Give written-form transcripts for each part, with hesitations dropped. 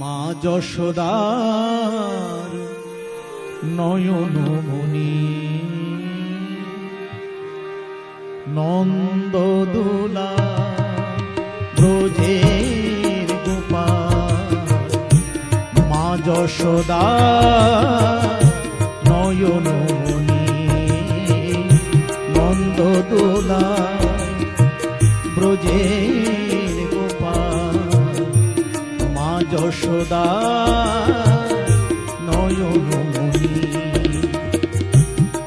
মা যশোদার নয়নমণি নন্দদোলা ব্রজের গোপাল মা যশোদার নয়নমণি নন্দদোলা ব্রজের গোপাল মা যশোদা নয়নমণি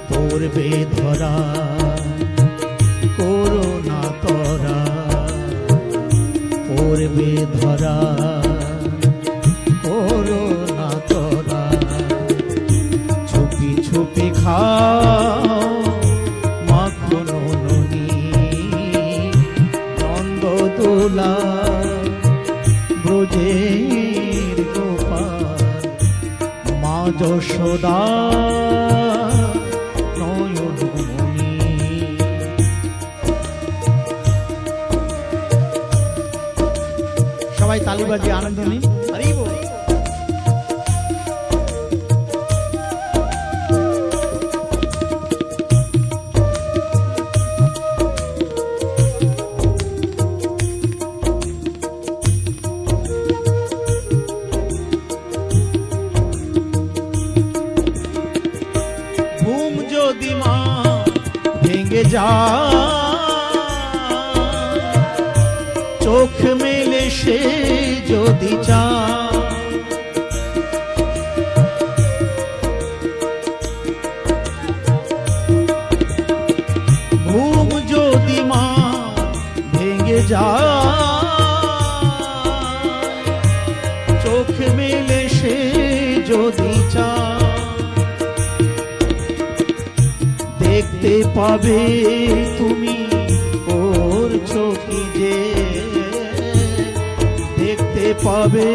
পড়বে ধরা করোনা তরা পড়বে ধরা করোনা তরা ছুপি ছুপি খাও মাখন ননি নন্দদোলা ব্রজের গোপাল মা যশোদা নয়নমণি। সবাই তালি বাজিয়ে আনন্দ নিন। হরি বল। ঘুম যদি মা ভেঙে যায় চোখ মেলে সে যদি চায় ঘুম যদি মা ভেঙে যায় চোখ মেলে সে যদি চায় দেখতে পাবে তুমি ওর চোখে যে দেখতে পাবে।